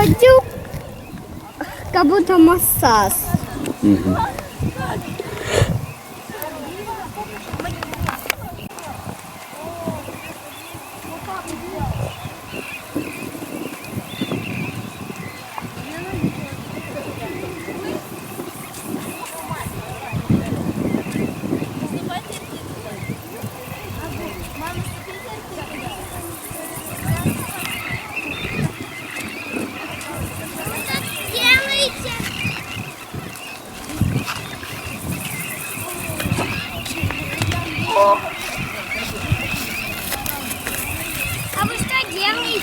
хочу, как будто массаж. Угу. А вы что делаете?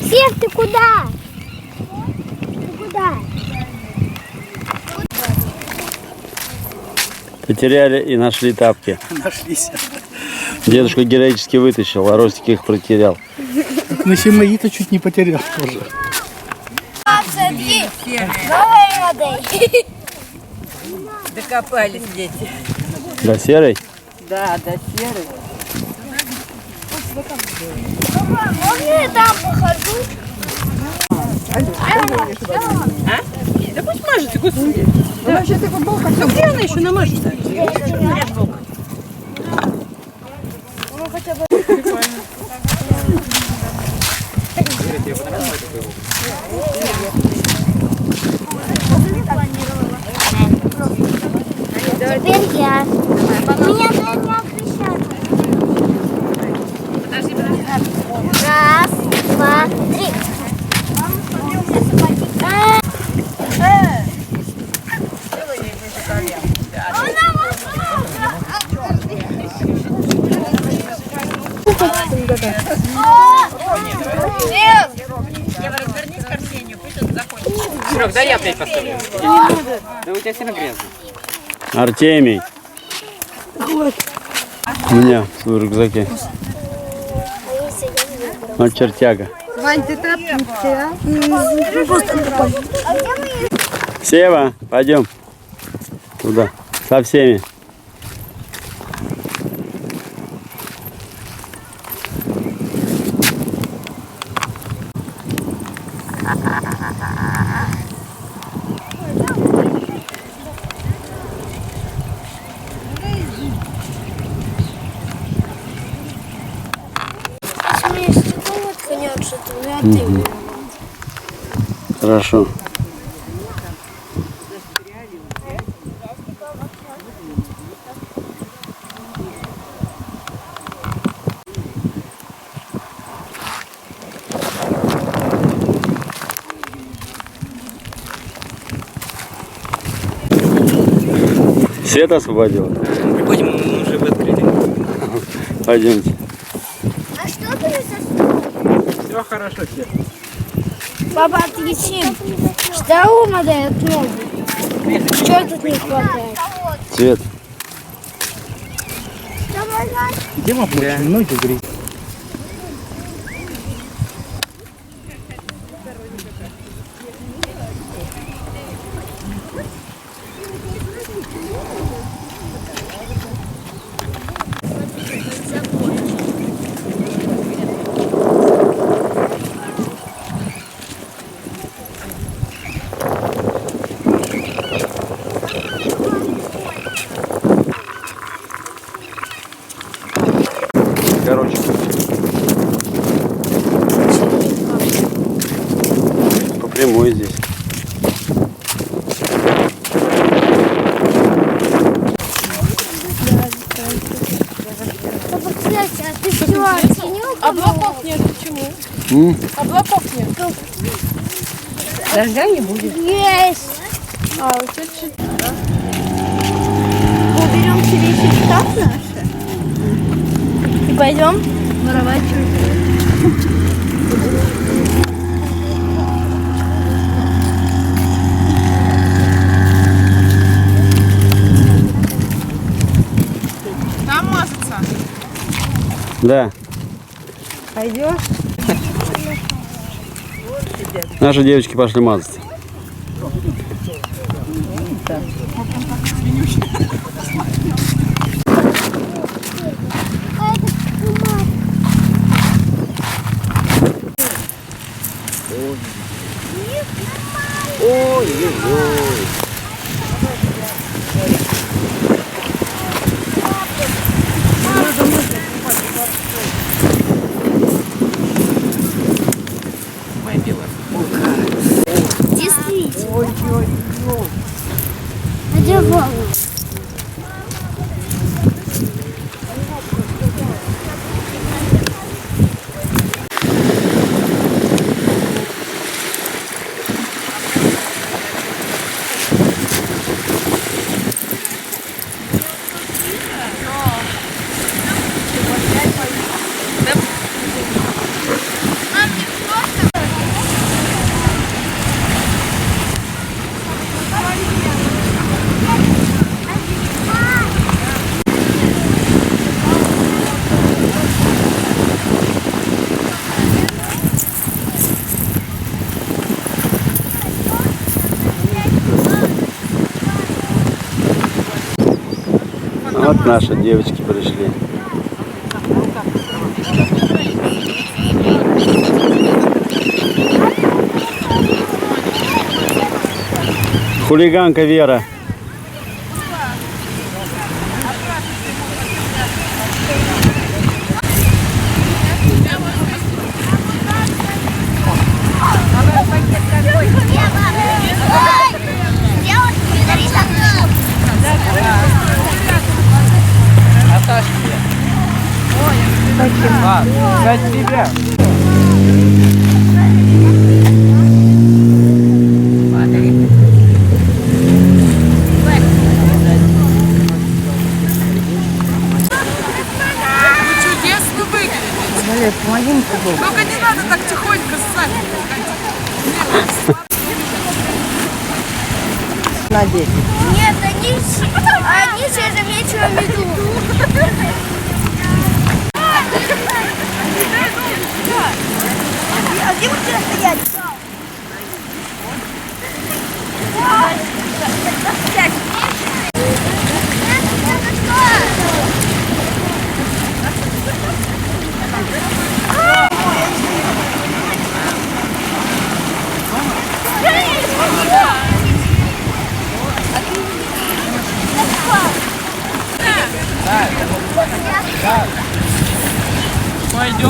Сев, ты куда? Ты куда? Потеряли и нашли тапки. Нашлись. Дедушка героически вытащил, а Ростик их потерял. Ну, если мои-то чуть не потерял тоже. Докопались дети. До серой? Да, до серой. Можно я там похожу? Да пусть мажется, господи. Да. Сейчас и футболка. Ну где она еще намажется? Теперь я. Меня не обращают. Раз, два, три. Развернись к Арсению, пусть он заходит. Серег, дай я опять поставлю. Да у тебя все равно грязно. Артемий. У меня в рюкзаке. Вот чертяга. Вань, ты тапки, Сева, пойдем туда, со всеми. Хорошо. Свет освободил. Приходим, мы уже открыли. Пойдемте. А что ты за... Все хорошо, все. Папа, отвечи. Что ума дает ноги? Чего тут не хватает? Свет. Где вам очень ноги греть? Короче. По прямой здесь. Папа, кстати, а ты все оценил? Облаков нет, почему? Облаков нет. Дождя не будет. Есть. А, у тебя что-то... Уберем себе шкаф наши. И пойдем воровать чужие. Там мазаться. Да. Пойдешь? Наши девочки пошли мазаться. Ой-ой-ой. Действительно. А где волны? Вот наши девочки пришли. Хулиганка Вера. Кстати, тебя. Чудесно выглядит. Только не надо так тихонько сами. Нет, они же замечу меду. А где вы вчера стоять? Пойдем.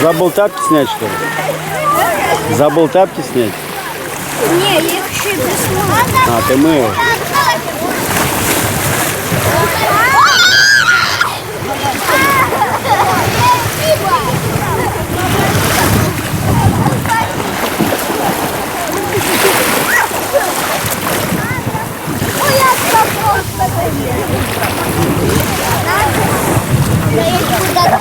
Забыл тапки снять, что ли? Забыл тапки снять? Ні, я їх ще не смогла. А, ты мыл. Я їх куди-то